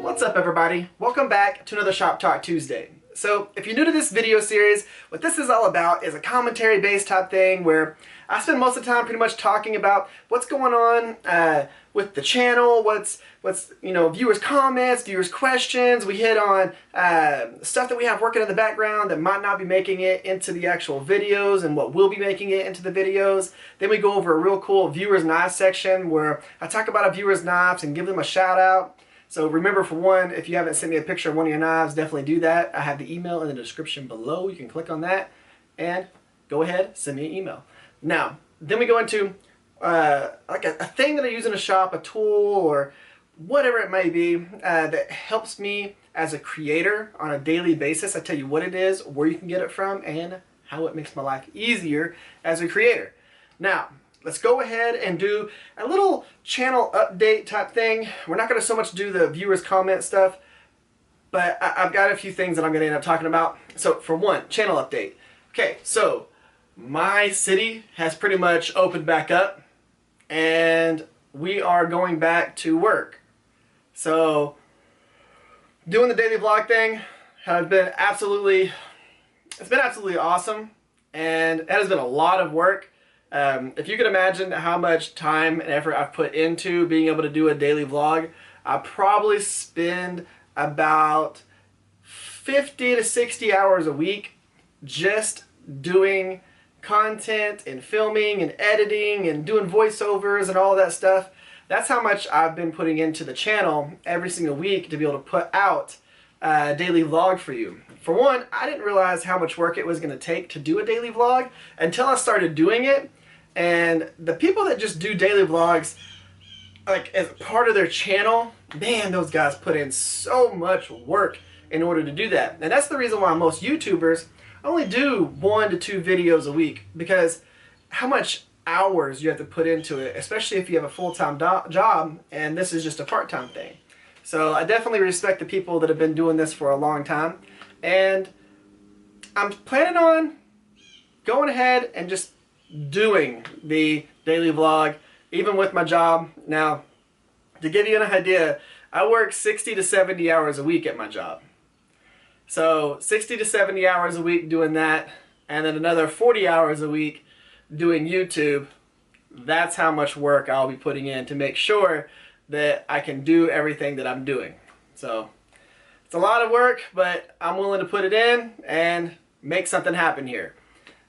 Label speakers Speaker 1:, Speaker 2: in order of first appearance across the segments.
Speaker 1: What's up, everybody? Welcome back to another Shop Talk Tuesday. So if you're new to this video series, what this is all about is a commentary based type thing where I spend most of the time pretty much talking about what's going on with the channel, what's viewers' comments, viewers' questions. We hit on stuff that we have working in the background that might not be making it into the actual videos and what will be making it into the videos. Then we go over a real cool viewers' knife section where I talk about a viewer's knives and give them a shout out. So remember, for one, if you haven't sent me a picture of one of your knives, definitely do that. I have the email in the description below. You can click on that and go ahead, send me an email. Now, then we go into like a thing that I use in a shop, a tool or whatever it may be that helps me as a creator on a daily basis. I tell you what it is, where you can get it from, and how it makes my life easier as a creator. Now, let's go ahead and do a little channel update type thing. We're not going to so much do the viewers comment stuff, but I've got a few things that I'm going to end up talking about. So for one, channel update. Okay, so my city has pretty much opened back up and we are going back to work. So doing the daily vlog thing has been absolutely awesome, and it has been a lot of work. If you can imagine how much time and effort I've put into being able to do a daily vlog, I probably spend about 50 to 60 hours a week just doing content and filming and editing and doing voiceovers and all that stuff. That's how much I've been putting into the channel every single week to be able to put out a daily vlog for you. For one, I didn't realize how much work it was going to take to do a daily vlog until I started doing it. And the people that just do daily vlogs like as part of their channel, man, those guys put in so much work in order to do that. And that's the reason why most YouTubers only do 1 to 2 videos a week, because how much hours you have to put into it, especially if you have a full-time job and this is just a part-time thing. So I definitely respect the people that have been doing this for a long time, and I'm planning on going ahead and just doing the daily vlog even with my job. Now, to give you an idea, I work 60 to 70 hours a week at my job. So 60 to 70 hours a week doing that, and then another 40 hours a week doing YouTube. That's how much work I'll be putting in to make sure that I can do everything that I'm doing. So it's a lot of work, but I'm willing to put it in and make something happen here.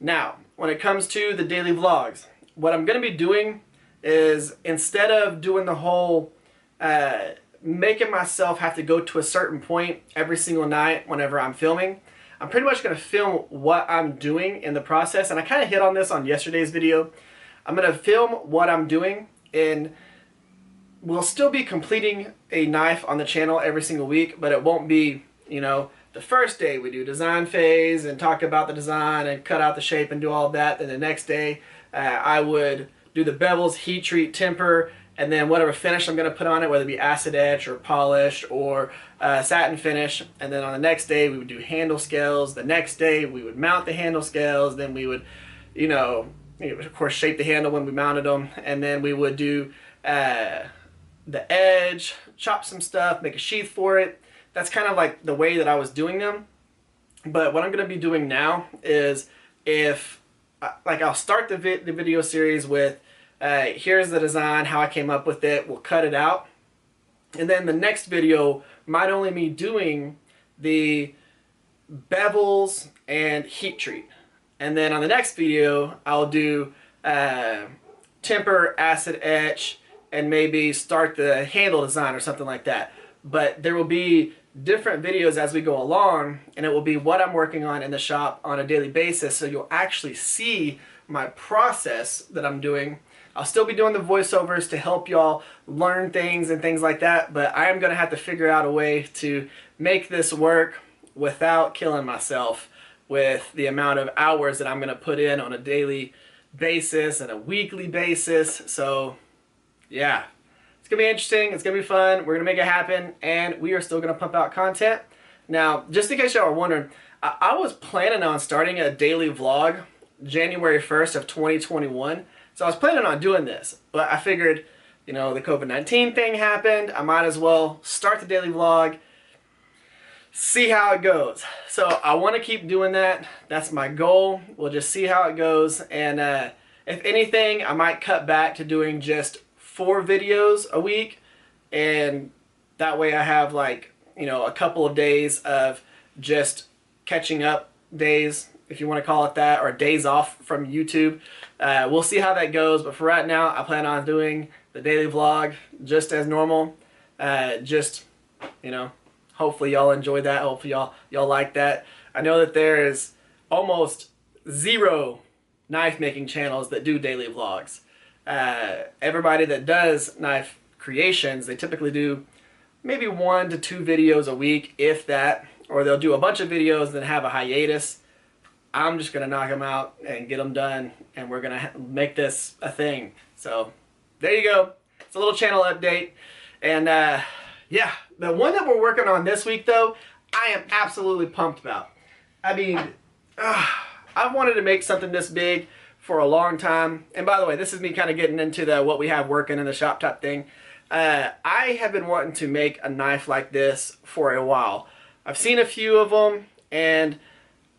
Speaker 1: Now, when it comes to the daily vlogs, what I'm going to be doing is, instead of doing the whole making myself have to go to a certain point every single night whenever I'm filming, I'm pretty much going to film what I'm doing in the process. And I kind of hit on this on yesterday's video. I'm going to film what I'm doing, and we'll still be completing a knife on the channel every single week, but it won't be, the first day we do design phase and talk about the design and cut out the shape and do all of that. Then the next day I would do the bevels, heat treat, temper, and then whatever finish I'm going to put on it, whether it be acid etch or polish or satin finish. And then on the next day we would do handle scales. The next day we would mount the handle scales. Then we would, of course, shape the handle when we mounted them. And then we would do the edge, chop some stuff, make a sheath for it. That's kind of like the way that I was doing them. But what I'm going to be doing now is, I'll start the video series with here's the design, how I came up with it, we'll cut it out. And then the next video might only be doing the bevels and heat treat. And then on the next video I'll do temper, acid etch, and maybe start the handle design or something like that. But there will be different videos as we go along, and it will be what I'm working on in the shop on a daily basis, so you'll actually see my process that I'm doing. I'll still be doing the voiceovers to help y'all learn things and things like that, but I am going to have to figure out a way to make this work without killing myself with the amount of hours that I'm going to put in on a daily basis and a weekly basis. So yeah, it's going to be interesting, it's going to be fun, we're going to make it happen, and we are still going to pump out content. Now, just in case y'all are wondering, I was planning on starting a daily vlog January 1st of 2021. So I was planning on doing this, but I figured, you know, the COVID-19 thing happened. I might as well start the daily vlog, see how it goes. So I want to keep doing that. That's my goal. We'll just see how it goes. And if anything, I might cut back to doing just 4 videos a week. And that way I have, like, you know, a couple of days of just catching up days, if you want to call it that, or days off from YouTube. We'll see how that goes. But for right now, I plan on doing the daily vlog just as normal. Just, you know, hopefully y'all enjoy that. Hopefully y'all like that. I know that there is almost 0 knife making channels that do daily vlogs. Everybody that does knife creations, they typically do maybe 1 to 2 videos a week, if that, or they'll do a bunch of videos and then have a hiatus. I'm just gonna knock them out and get them done, and we're gonna make this a thing. So there you go. It's a little channel update. And yeah, the one that we're working on this week, though, I am absolutely pumped about. I mean, I've wanted to make something this big for a long time. And by the way, this is me kind of getting into the what we have working in the shop top thing. I have been wanting to make a knife like this for a while. I've seen a few of them, and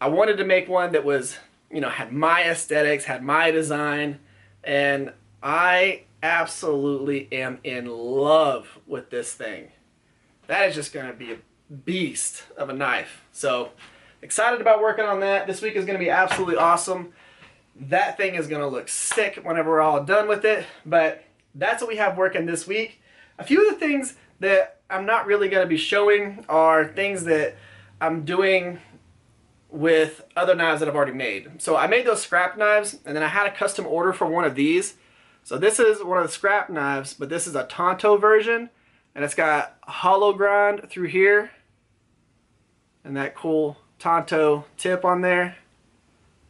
Speaker 1: I wanted to make one that was, you know, had my aesthetics, had my design, and I absolutely am in love with this thing. That is just going to be a beast of a knife. So excited about working on that. This week is going to be absolutely awesome. That thing is going to look sick whenever we're all done with it. But that's what we have working this week. A few of the things that I'm not really going to be showing are things that I'm doing with other knives that I've already made. So I made those scrap knives, and then I had a custom order for one of these. So this is one of the scrap knives, but this is a Tonto version, and it's got a hollow grind through here and that cool Tonto tip on there.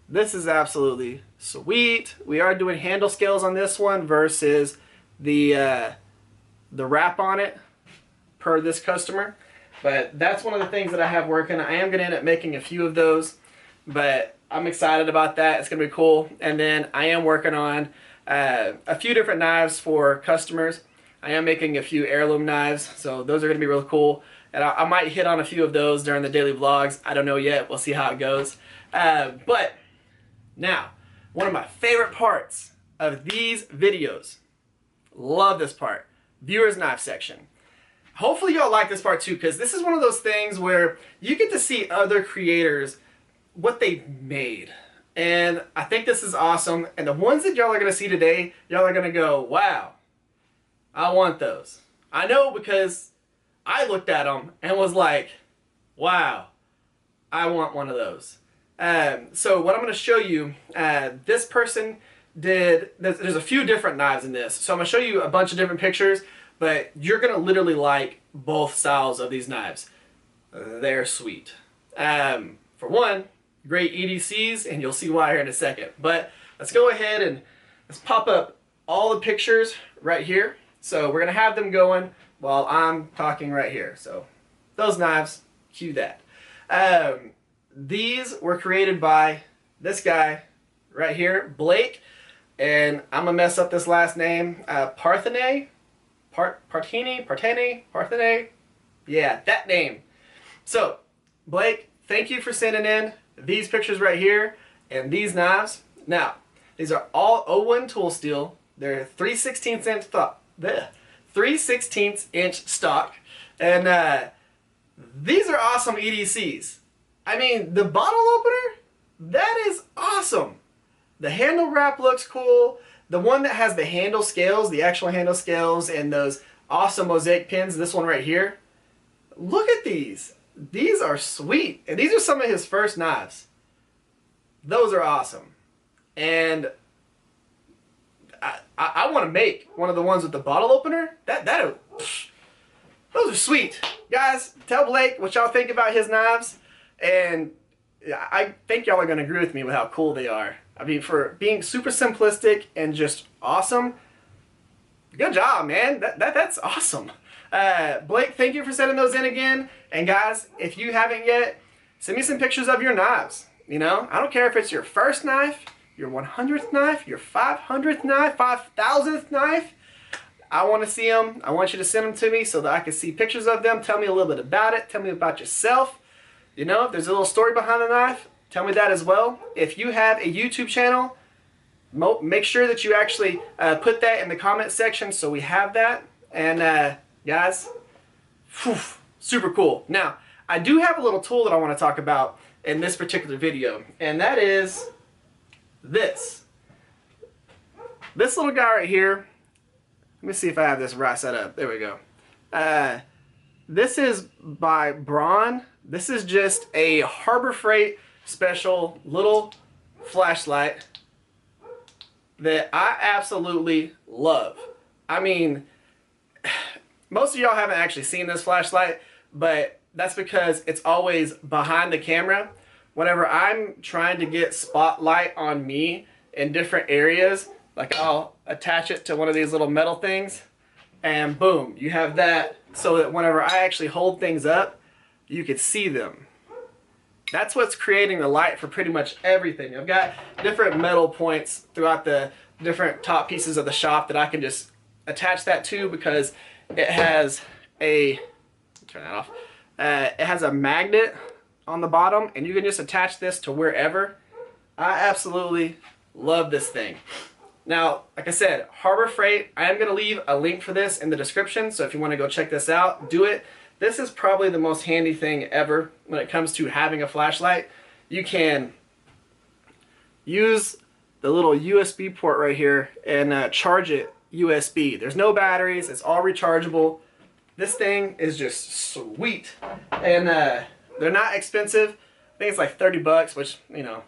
Speaker 1: This is absolutely sweet. We are doing handle scales on this one versus the wrap on it per this customer. But that's one of the things that I have working. I am going to end up making a few of those, but I'm excited about that. It's going to be cool. And then I am working on a few different knives for customers. I am making a few heirloom knives, so those are going to be really cool. And I might hit on a few of those during the daily vlogs. I don't know yet. We'll see how it goes. But now, one of my favorite parts of these videos, love this part, viewer's knife section. Hopefully y'all like this part too, because this is one of those things where you get to see other creators, what they made. And I think this is awesome. And the ones that y'all are going to see today, y'all are going to go, wow, I want those. I know, because I looked at them and was like, wow, I want one of those. So what I'm going to show you, this person did, there's a few different knives in this. So I'm going to show you a bunch of different pictures, but you're going to literally like both styles of these knives. They're sweet. For one, great EDCs, and you'll see why here in a second. But let's go ahead and let's pop up all the pictures right here. So we're going to have them going while I'm talking right here. So those knives, cue that. These were created by this guy right here, Blake, and I'm going to mess up this last name, Parthenay? Parthenay? Yeah, that name. So, Blake, thank you for sending in these pictures right here and these knives. Now, these are all 01 tool steel. They're 3/16 inch stock. 3/16 inch stock. And these are awesome EDCs. I mean, the bottle opener, that is awesome. The handle wrap looks cool. The one that has the handle scales, the actual handle scales, and those awesome mosaic pins, this one right here. Look at these. These are sweet. And these are some of his first knives. Those are awesome. And I want to make one of the ones with the bottle opener. Those are sweet. Guys, tell Blake what y'all think about his knives. And I think y'all are going to agree with me with how cool they are. I mean, for being super simplistic and just awesome, good job, man. That's awesome. Blake, thank you for sending those in again. And guys, if you haven't yet, send me some pictures of your knives. You know, I don't care if it's your first knife, your 100th knife, your 500th knife, 5,000th knife. I want to see them. I want you to send them to me so that I can see pictures of them. Tell me a little bit about it. Tell me about yourself. You know, if there's a little story behind the knife, tell me that as well. If you have a YouTube channel, make sure that you actually put that in the comment section so we have that. And guys, whew, super cool. Now, I do have a little tool that I want to talk about in this particular video, and that is this. This little guy right here. Let me see if I have this right set up. There we go. This is by Braun. This is just a Harbor Freight special little flashlight that I absolutely love. I mean, most of y'all haven't actually seen this flashlight, but that's because it's always behind the camera. Whenever I'm trying to get spotlight on me in different areas, like I'll attach it to one of these little metal things, and boom, you have that so that whenever I actually hold things up, you can see them. That's what's creating the light for pretty much everything. I've got different metal points throughout the different top pieces of the shop that I can just attach that to, because it has a, turn that off, it has a magnet on the bottom, and you can just attach this to wherever. I absolutely love this thing. Now, like I said, Harbor Freight, I am going to leave a link for this in the description, so if you want to go check this out, do it. This is probably the most handy thing ever when it comes to having a flashlight. You can use the little USB port right here and charge it USB. There's no batteries, it's all rechargeable. This thing is just sweet. And they're not expensive. I think it's like 30 bucks, which, you know,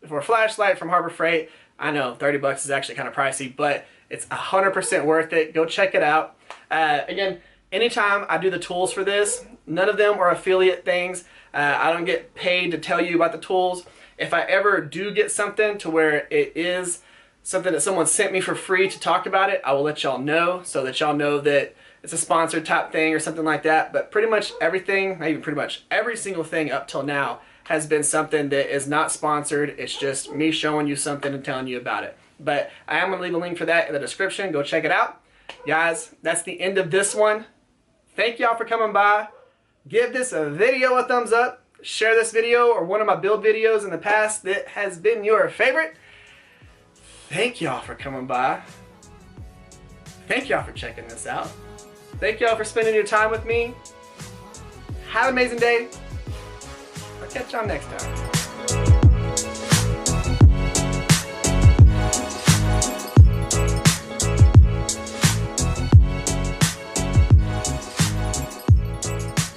Speaker 1: for a flashlight from Harbor Freight, I know 30 bucks is actually kind of pricey, but it's 100% worth it. Go check it out. Again, anytime I do the tools for this, none of them are affiliate things. I don't get paid to tell you about the tools. If I ever do get something to where it is something that someone sent me for free to talk about it, I will let y'all know so that y'all know that it's a sponsored type thing or something like that. But pretty much everything, not even pretty much, every single thing up till now has been something that is not sponsored. It's just me showing you something and telling you about it. But I am going to leave a link for that in the description. Go check it out. Guys, that's the end of this one. Thank y'all for coming by. Give this a video a thumbs up. Share this video or one of my build videos in the past that has been your favorite. Thank y'all for coming by. Thank y'all for checking this out. Thank y'all for spending your time with me. Have an amazing day. I'll catch y'all next time.